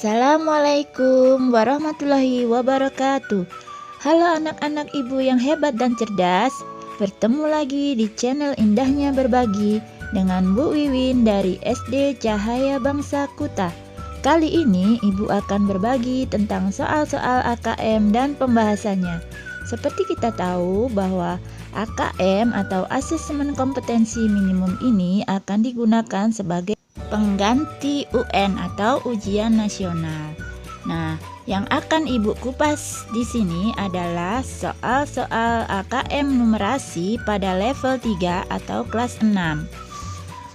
Assalamualaikum warahmatullahi wabarakatuh. Halo anak-anak ibu yang hebat dan cerdas. Bertemu lagi di channel Indahnya Berbagi dengan Bu Wiwin dari SD Cahaya Bangsa Kuta. Kali ini ibu akan berbagi tentang soal-soal AKM dan pembahasannya. Seperti kita tahu bahwa AKM atau Asesmen Kompetensi Minimum ini akan digunakan sebagai pengganti UN atau ujian nasional. Nah, yang akan ibu kupas di sini adalah soal-soal AKM numerasi pada level 3 atau kelas 6.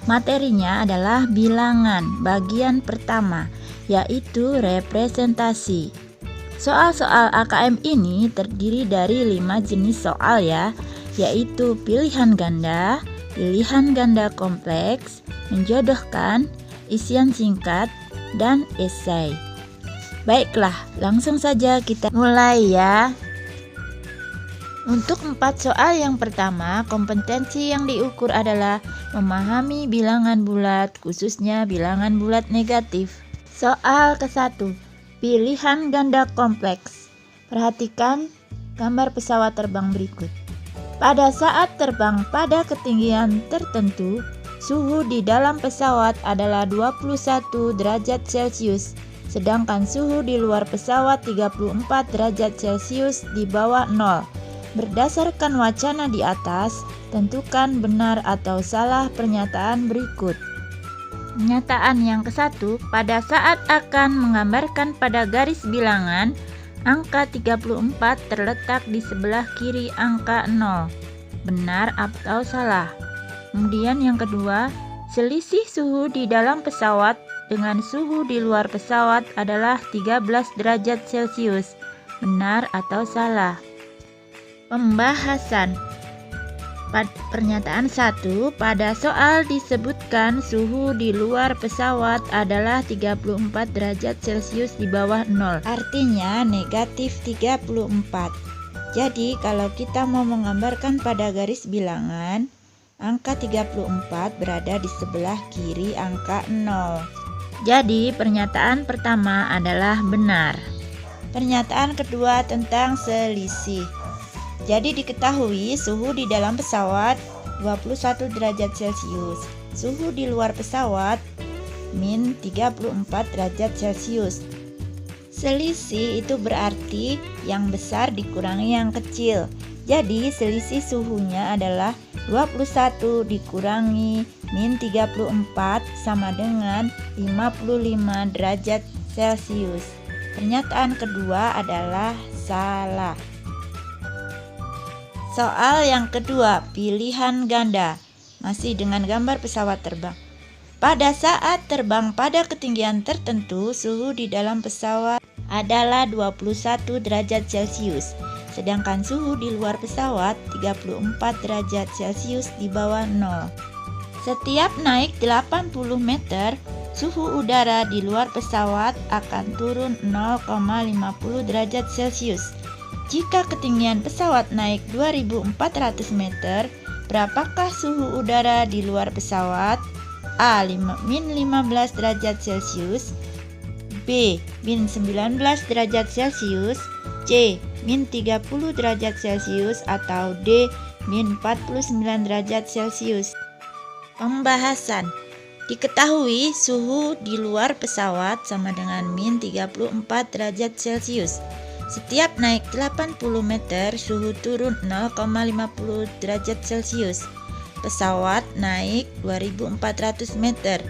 Materinya adalah bilangan bagian pertama, yaitu representasi. Soal-soal AKM ini terdiri dari 5 jenis soal ya, yaitu pilihan ganda kompleks, menjodohkan, isian singkat, dan esai. Baiklah, langsung saja kita mulai ya. Untuk 4 soal yang pertama, kompetensi yang diukur adalah memahami bilangan bulat, khususnya bilangan bulat negatif. Soal ke-1, pilihan ganda kompleks. Perhatikan gambar pesawat terbang berikut. Pada saat terbang pada ketinggian tertentu, suhu di dalam pesawat adalah 21 derajat Celcius, sedangkan suhu di luar pesawat 34 derajat Celcius di bawah 0. Berdasarkan wacana di atas, tentukan benar atau salah pernyataan berikut. Pernyataan yang ke-1, pada saat akan menggambarkan pada garis bilangan, angka 34 terletak di sebelah kiri angka 0. Benar atau salah? Kemudian yang kedua, selisih suhu di dalam pesawat dengan suhu di luar pesawat adalah 13 derajat Celcius. Benar atau salah? Pembahasan. Pernyataan 1, pada soal disebutkan suhu di luar pesawat adalah 34 derajat Celcius di bawah 0. Artinya negatif 34. Jadi kalau kita mau menggambarkan pada garis bilangan, angka 34 berada di sebelah kiri angka 0. Jadi pernyataan pertama adalah benar. Pernyataan kedua tentang selisih. Jadi diketahui suhu di dalam pesawat 21 derajat Celcius, suhu di luar pesawat min 34 derajat Celcius. Selisih itu berarti yang besar dikurangi yang kecil. Jadi selisih suhunya adalah 21 dikurangi min 34 sama dengan 55 derajat Celcius. Pernyataan kedua adalah salah. Soal yang kedua, pilihan ganda. Masih dengan gambar pesawat terbang. Pada saat terbang pada ketinggian tertentu, suhu di dalam pesawat adalah 21 derajat Celcius, sedangkan suhu di luar pesawat 34 derajat Celcius di bawah 0. Setiap naik 80 meter, suhu udara di luar pesawat akan turun 0,50 derajat Celcius. Jika ketinggian pesawat naik 2400 meter, berapakah suhu udara di luar pesawat? A. Min 15 derajat Celcius, B. Min 19 derajat Celcius, C. Min 30 derajat Celcius, atau D. Min 49 derajat Celcius. Pembahasan. Diketahui suhu di luar pesawat sama dengan min 34 derajat Celcius. Setiap naik 80 meter, suhu turun 0,50 derajat Celcius. Pesawat naik 2400 meter.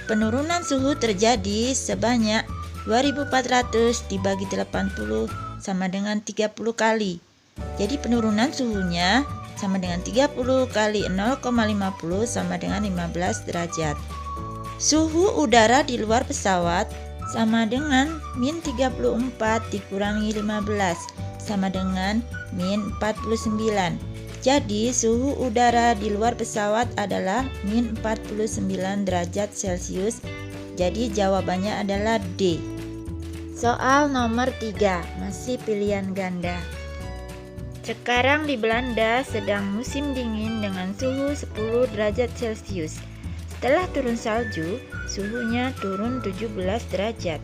Penurunan suhu terjadi sebanyak 2400 dibagi 80 sama dengan 30 kali. Jadi penurunan suhunya sama dengan 30 kali 0,50 sama dengan 15 derajat. Suhu udara di luar pesawat sama dengan min 34 dikurangi 15 sama dengan min 49. Jadi suhu udara di luar pesawat adalah min 49 derajat Celcius. Jadi jawabannya adalah D. Soal nomor 3, masih pilihan ganda. Sekarang di Belanda sedang musim dingin dengan suhu 10 derajat Celcius. Setelah turun salju, suhunya turun 17 derajat.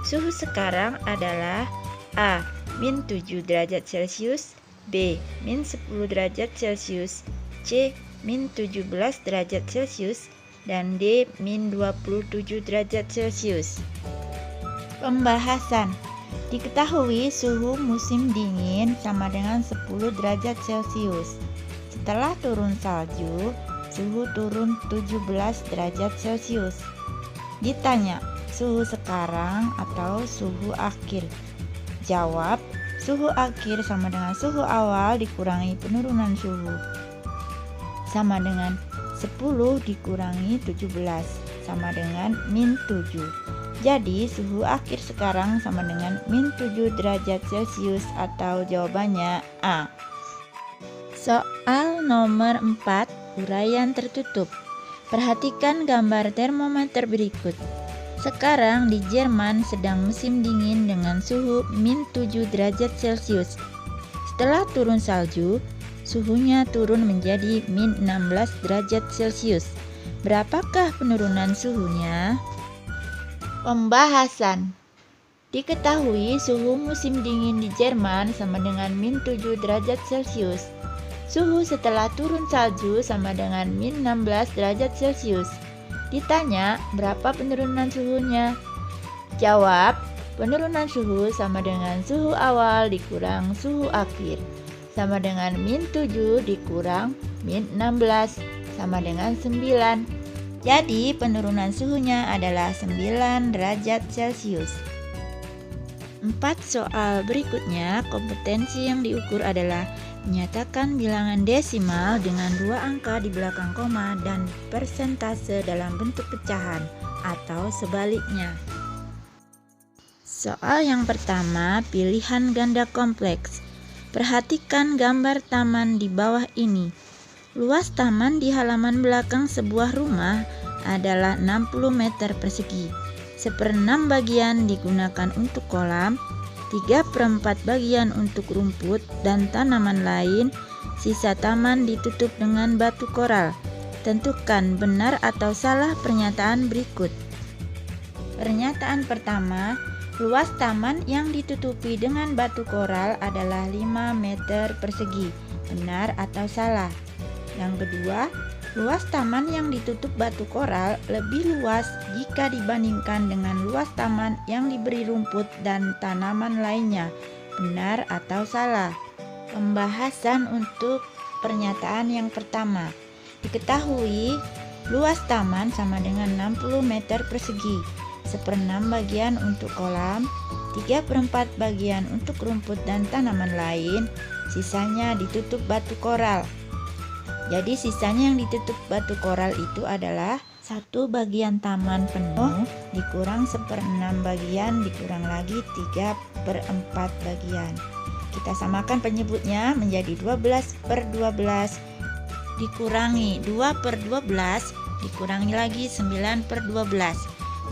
Suhu sekarang adalah A. min 7 derajat Celcius, B. min 10 derajat Celcius, C. min 17 derajat Celcius, dan D. min 27 derajat Celcius. Pembahasan. Diketahui suhu musim dingin sama dengan 10 derajat Celcius. Setelah turun salju, suhu turun 17 derajat Celcius. Ditanya, suhu sekarang atau suhu akhir? Jawab, suhu akhir sama dengan suhu awal dikurangi penurunan suhu. Sama dengan 10 dikurangi 17, sama dengan min 7. Jadi, suhu akhir sekarang sama dengan min 7 derajat Celcius atau jawabannya A. Soal nomor 4, uraian tertutup. Perhatikan gambar termometer berikut. Sekarang di Jerman sedang musim dingin dengan suhu min 7 derajat Celcius. Setelah turun salju, suhunya turun menjadi min 16 derajat Celcius. Berapakah penurunan suhunya? Pembahasan. Diketahui suhu musim dingin di Jerman sama dengan min 7 derajat Celcius. Suhu setelah turun salju sama dengan min 16 derajat Celcius. Ditanya, berapa penurunan suhunya? Jawab, penurunan suhu sama dengan suhu awal dikurang suhu akhir, sama dengan min 7 dikurang min 16, sama dengan 9. Jadi, penurunan suhunya adalah 9 derajat Celcius. 4 soal berikutnya, kompetensi yang diukur adalah menyatakan bilangan desimal dengan 2 angka di belakang koma dan persentase dalam bentuk pecahan atau sebaliknya. Soal yang pertama, pilihan ganda kompleks. Perhatikan gambar taman di bawah ini. Luas taman di halaman belakang sebuah rumah adalah 60 meter persegi. 1/6 bagian digunakan untuk kolam, 3/4 bagian untuk rumput dan tanaman lain. Sisa taman ditutup dengan batu koral. Tentukan benar atau salah pernyataan berikut. Pernyataan pertama, luas taman yang ditutupi dengan batu koral adalah 5 meter persegi. Benar atau salah? Yang kedua, luas taman yang ditutup batu koral lebih luas jika dibandingkan dengan luas taman yang diberi rumput dan tanaman lainnya. Benar atau salah? Pembahasan untuk pernyataan yang pertama. Diketahui luas taman sama dengan 60 meter persegi. 1/6 bagian untuk kolam, 3/4 bagian untuk rumput dan tanaman lain, sisanya ditutup batu koral. Jadi sisanya yang ditutup batu koral itu adalah 1 bagian taman penuh dikurang 1/6 bagian dikurang lagi 3/4 bagian. Kita samakan penyebutnya menjadi 12/12 dikurangi 2/12 dikurangi lagi 9/12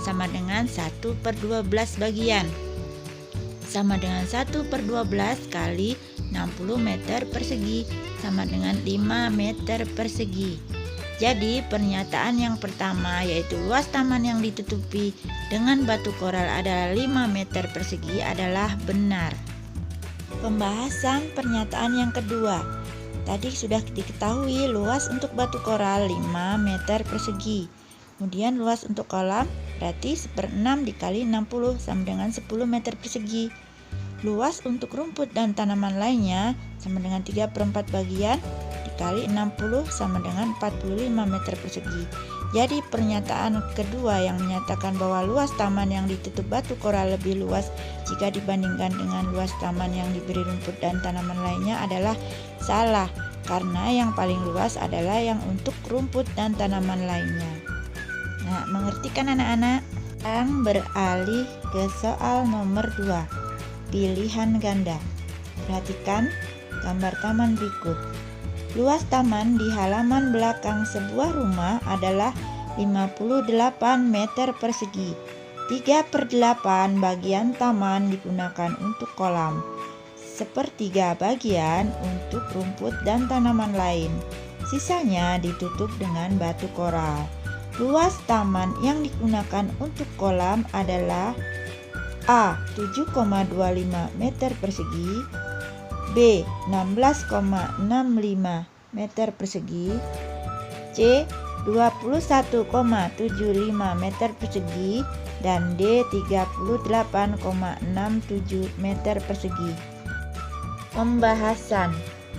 sama dengan 1/12 bagian. Sama dengan 1/12 kali 60 meter persegi sama dengan 5 meter persegi. Jadi pernyataan yang pertama yaitu luas taman yang ditutupi dengan batu koral adalah 5 meter persegi adalah benar. Pembahasan pernyataan yang kedua. Tadi sudah diketahui luas untuk batu koral 5 meter persegi. Kemudian luas untuk kolam berarti 1/6 dikali 60 sama dengan 10 meter persegi. Luas untuk rumput dan tanaman lainnya sama dengan 3/4 bagian dikali 60 sama dengan 45 meter persegi. Jadi pernyataan kedua yang menyatakan bahwa luas taman yang ditutup batu koral lebih luas jika dibandingkan dengan luas taman yang diberi rumput dan tanaman lainnya adalah salah, karena yang paling luas adalah yang untuk rumput dan tanaman lainnya. Nah, mengerti kan anak-anak? Sekarang beralih ke soal nomor 2. Pilihan ganda. Perhatikan gambar taman berikut. Luas taman di halaman belakang sebuah rumah adalah 58 meter persegi. 3/8 bagian taman digunakan untuk kolam. 1/3 bagian untuk rumput dan tanaman lain. Sisanya ditutup dengan batu koral. Luas taman yang digunakan untuk kolam adalah A. 7,25 meter persegi, B. 16,65 meter persegi, C. 21,75 meter persegi, dan D. 38,67 meter persegi. Pembahasan.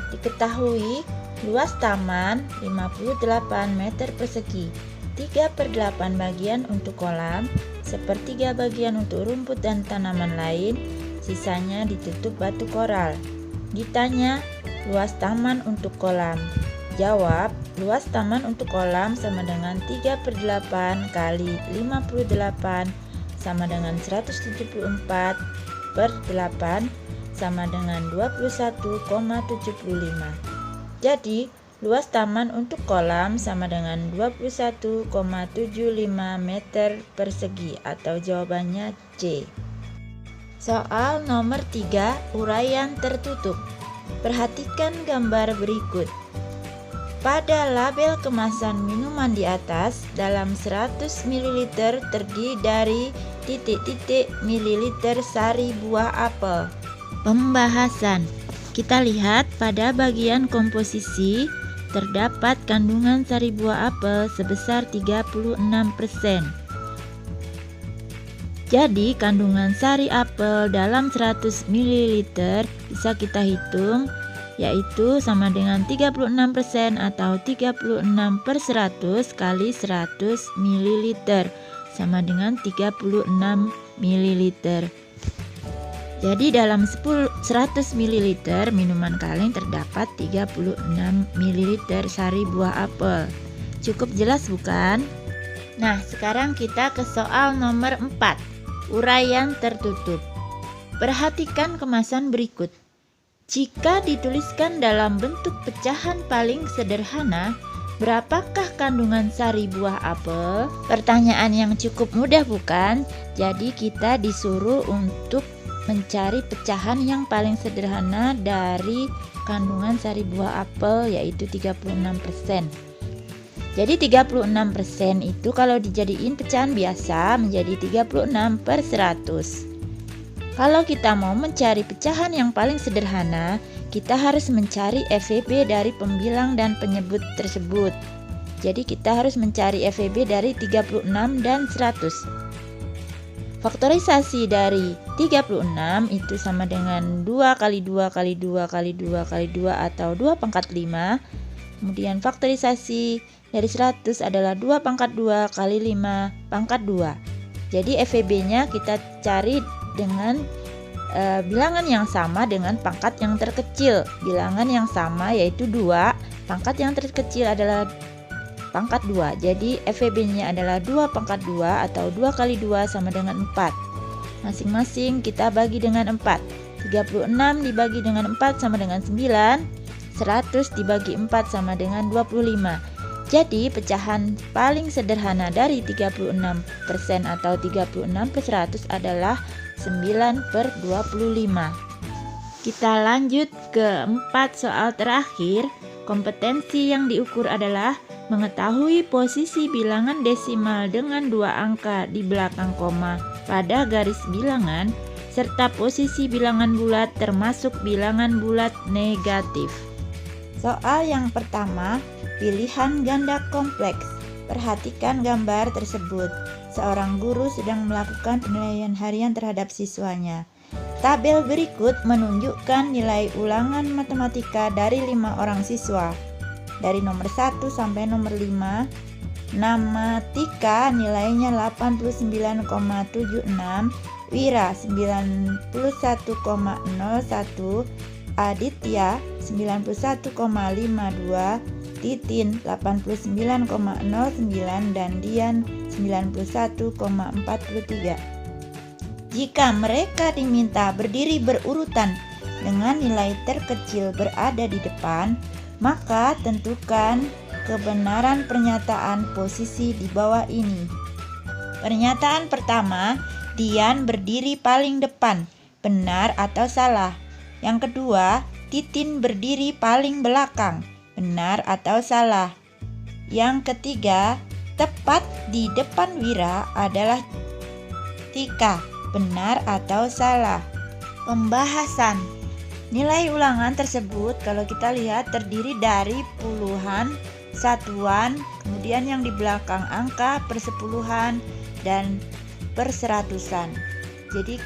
Diketahui luas taman 58 meter persegi, 3/8 bagian untuk kolam, 1/3 bagian untuk rumput dan tanaman lain, sisanya ditutup batu koral. Ditanya, luas taman untuk kolam. Jawab, luas taman untuk kolam sama dengan 3/8 kali 58 sama dengan 174/8 sama dengan 21,75. Jadi, luas taman untuk kolam sama dengan 21,75 meter persegi atau jawabannya C. Soal nomor 3, uraian tertutup. Perhatikan gambar berikut. Pada label kemasan minuman di atas, dalam 100 ml terdiri dari titik-titik mililiter sari buah apel. Pembahasan. Kita lihat pada bagian komposisi terdapat kandungan sari buah apel sebesar 36%. Jadi kandungan sari apel dalam 100 ml bisa kita hitung, yaitu sama dengan 36% atau 36/100 kali 100 ml sama dengan 36 ml. Jadi dalam 100 ml minuman kaleng terdapat 36 ml sari buah apel. Cukup jelas bukan? Nah, sekarang kita ke soal nomor 4, uraian tertutup. Perhatikan kemasan berikut. Jika dituliskan dalam bentuk pecahan paling sederhana, berapakah kandungan sari buah apel? Pertanyaan yang cukup mudah bukan? Jadi kita disuruh untuk mencari pecahan yang paling sederhana dari kandungan sari buah apel, yaitu 36%. Jadi 36% itu kalau dijadiin pecahan biasa menjadi 36/100. Kalau kita mau mencari pecahan yang paling sederhana, kita harus mencari FEB dari pembilang dan penyebut tersebut. Jadi kita harus mencari FEB dari 36 dan 100. Faktorisasi dari 36 itu sama dengan 2 kali 2 kali 2 kali 2 kali 2 atau 2/5. Kemudian faktorisasi dari 100 adalah 2/2 kali 5/2. Jadi FEB-nya kita cari dengan bilangan yang sama dengan pangkat yang terkecil. Bilangan yang sama yaitu 2, pangkat yang terkecil adalah pangkat 2. Jadi FEB-nya adalah 2/2 atau 2 kali 2 sama dengan 4. Masing-masing kita bagi dengan 4. 36 dibagi dengan 4 sama dengan 9. 100 dibagi 4 sama dengan 25. Jadi pecahan paling sederhana dari 36% atau 36/100 adalah 9/25. Kita lanjut ke 4 soal terakhir. Kompetensi yang diukur adalah mengetahui posisi bilangan desimal dengan 2 angka di belakang koma pada garis bilangan, serta posisi bilangan bulat termasuk bilangan bulat negatif. Soal yang pertama, pilihan ganda kompleks. Perhatikan gambar tersebut. Seorang guru sedang melakukan penilaian harian terhadap siswanya. Tabel berikut menunjukkan nilai ulangan matematika dari 5 orang siswa. Dari nomor 1 sampai nomor 5. Nama Tika nilainya 89,76, Wira 91,01, Aditya 91,52, Titin 89,09 dan Dian 91,43. Jika mereka diminta berdiri berurutan dengan nilai terkecil berada di depan, maka tentukan kebenaran pernyataan posisi di bawah ini. Pernyataan pertama, Dian berdiri paling depan, benar atau salah? Yang kedua, Titin berdiri paling belakang, benar atau salah? Yang ketiga, tepat di depan Wira adalah Tika, benar atau salah. Pembahasan. Nilai ulangan tersebut kalau kita lihat terdiri dari puluhan, satuan, kemudian yang di belakang angka persepuluhan dan perseratusan. Jadi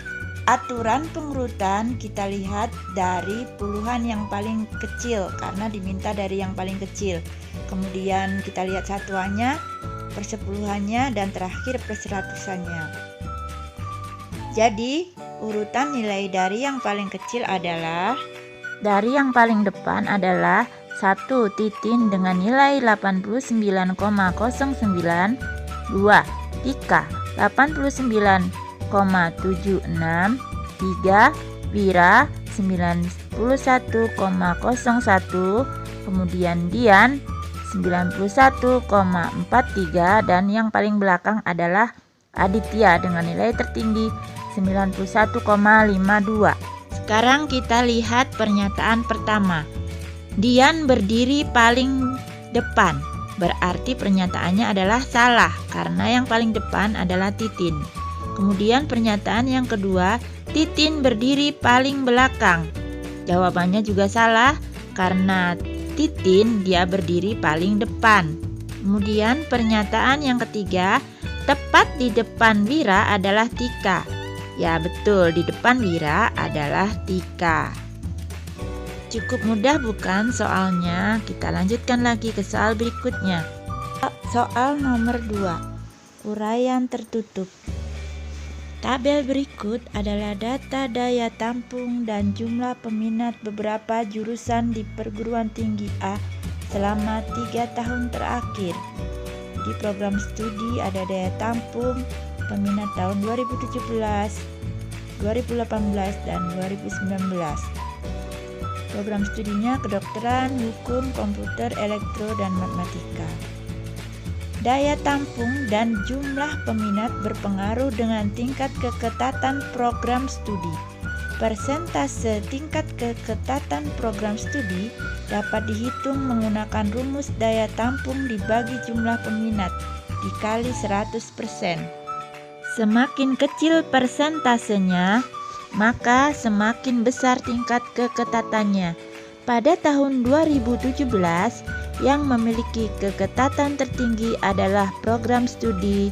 aturan pengurutan kita lihat dari puluhan yang paling kecil karena diminta dari yang paling kecil. Kemudian kita lihat satuannya, persepuluhannya, dan terakhir perseratusannya. Jadi urutan nilai dari yang paling kecil adalah, dari yang paling depan adalah 1 titin dengan nilai 89,09, 2 Tika 89,76, 3 Wira 91,01, kemudian Dian 91,43, dan yang paling belakang adalah Aditya dengan nilai tertinggi 91,52. Sekarang kita lihat pernyataan pertama. Dian berdiri paling depan. Berarti pernyataannya adalah salah karena yang paling depan adalah Titin. Kemudian pernyataan yang kedua, Titin berdiri paling belakang. Jawabannya juga salah karena Titin dia berdiri paling depan. Kemudian pernyataan yang ketiga, tepat di depan Wira adalah Tika. Ya betul, di depan Wira adalah Tika. Cukup mudah bukan soalnya? Kita lanjutkan lagi ke soal berikutnya. Soal nomor 2, uraian tertutup. Tabel berikut adalah data daya tampung dan jumlah peminat beberapa jurusan di perguruan tinggi A selama 3 tahun terakhir. Di program studi ada daya tampung peminat tahun 2017, 2018, dan 2019. Program studinya kedokteran, hukum, komputer, elektro, dan matematika. Daya tampung dan jumlah peminat berpengaruh dengan tingkat keketatan program studi. Persentase tingkat keketatan program studi dapat dihitung menggunakan rumus daya tampung dibagi jumlah peminat dikali 100%. Semakin kecil persentasenya, maka semakin besar tingkat keketatannya. Pada tahun 2017, yang memiliki keketatan tertinggi adalah program studi ...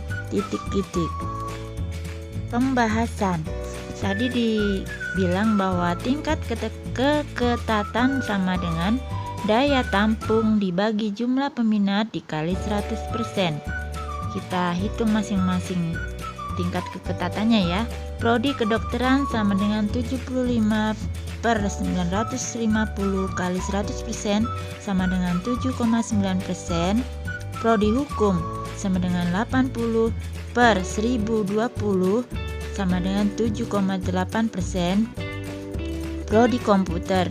Pembahasan. Tadi dibilang bahwa tingkat keketatan sama dengan daya tampung dibagi jumlah peminat dikali 100%. Kita hitung masing-masing tingkat keketatannya ya. Prodi kedokteran sama dengan 75/950 kali 100% sama dengan 7,9%. Prodi hukum sama dengan 80/1020 sama dengan 7,8%. Prodi komputer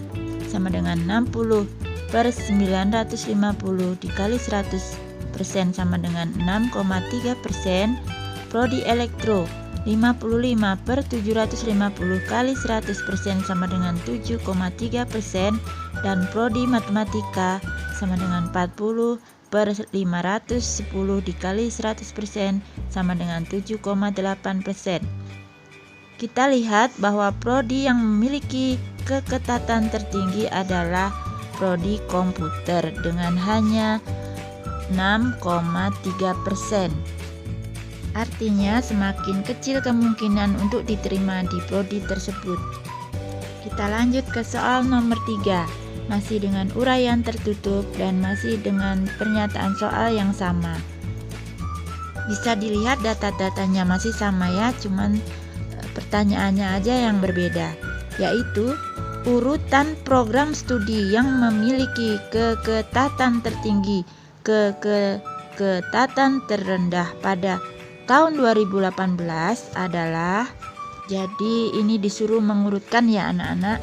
sama dengan 60/950 dikali 100% sama dengan 6,3%. Prodi elektro 55/750 kali 100% sama dengan 7,3%, dan prodi matematika sama dengan 40/510 dikali 100% sama dengan 7,8%. Kita lihat bahwa prodi yang memiliki keketatan tertinggi adalah prodi komputer dengan hanya 6,3%. Artinya semakin kecil kemungkinan untuk diterima di prodi tersebut. Kita lanjut ke soal nomor 3, masih dengan uraian tertutup dan masih dengan pernyataan soal yang sama. Bisa dilihat data-datanya masih sama ya, cuman pertanyaannya aja yang berbeda, yaitu urutan program studi yang memiliki keketatan tertinggi, keketatan terendah pada tahun 2018 adalah, jadi ini disuruh mengurutkan ya anak-anak.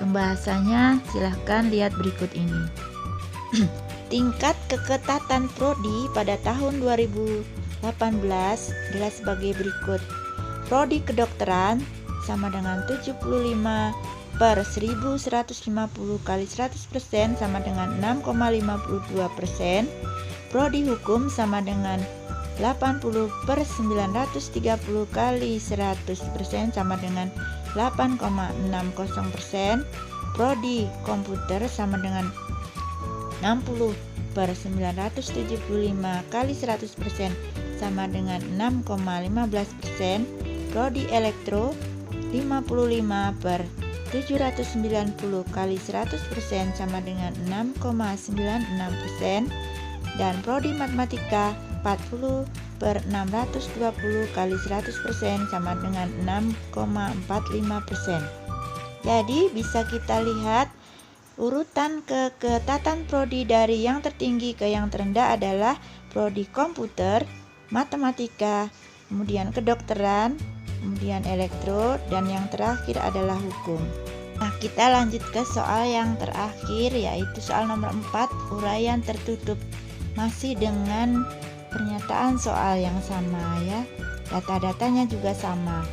Pembahasannya silahkan lihat berikut ini. Tingkat keketatan prodi pada tahun 2018 jelas sebagai berikut. Prodi kedokteran sama dengan 75/1150 kali 100% sama dengan 6,52%. Prodi hukum sama dengan 80/930 kali 100% sama dengan 8,60%. Prodi komputer sama dengan 60/975 kali 100% sama dengan 6,15%. Prodi elektro 55/790 kali 100% sama dengan 6,96%. Dan prodi matematika 40/620 kali 100% sama dengan 6,45%. Jadi bisa kita lihat urutan keketatan prodi dari yang tertinggi ke yang terendah adalah prodi komputer, matematika, kemudian kedokteran, kemudian elektro, dan yang terakhir adalah hukum. Nah, kita lanjut ke soal yang terakhir, yaitu soal nomor 4, uraian tertutup. Masih dengan pernyataan soal yang sama ya. Data-datanya juga sama.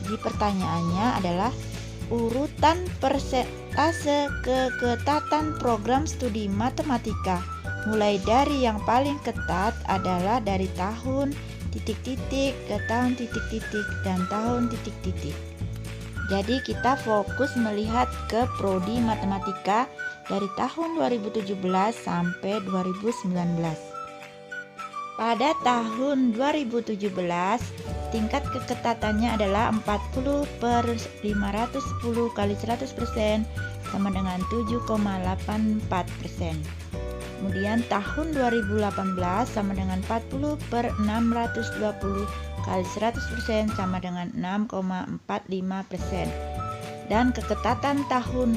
Jadi pertanyaannya adalah urutan persentase keketatan program studi matematika mulai dari yang paling ketat adalah dari tahun titik-titik ke tahun titik-titik dan tahun titik-titik. Jadi kita fokus melihat ke prodi matematika dari tahun 2017 sampai 2019. Pada tahun 2017, tingkat keketatannya adalah 40/510 kali 100% sama dengan 7,84%. Kemudian tahun 2018 sama dengan 40/620 kali 100% sama dengan 6,45%. Dan keketatan tahun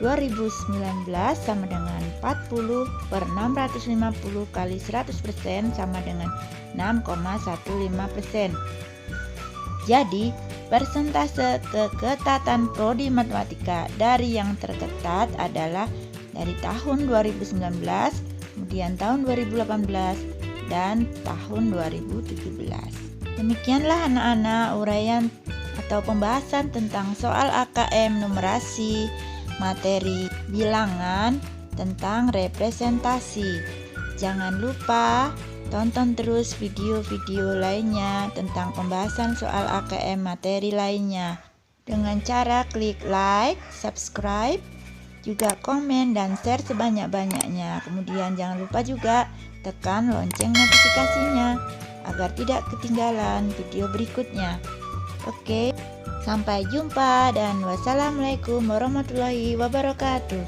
2019 sama dengan 40/650 kali 100% sama dengan 6,15%. Jadi, persentase keketatan prodi matematika dari yang terketat adalah dari tahun 2019, kemudian tahun 2018, dan tahun 2017. Demikianlah anak-anak uraian atau pembahasan tentang soal AKM numerasi materi bilangan tentang representasi. Jangan lupa tonton terus video-video lainnya tentang pembahasan soal AKM materi lainnya dengan cara klik like, subscribe, juga komen dan share sebanyak-banyaknya. Kemudian jangan lupa juga tekan lonceng notifikasinya agar tidak ketinggalan video berikutnya. Oke. Sampai jumpa dan wassalamualaikum warahmatullahi wabarakatuh.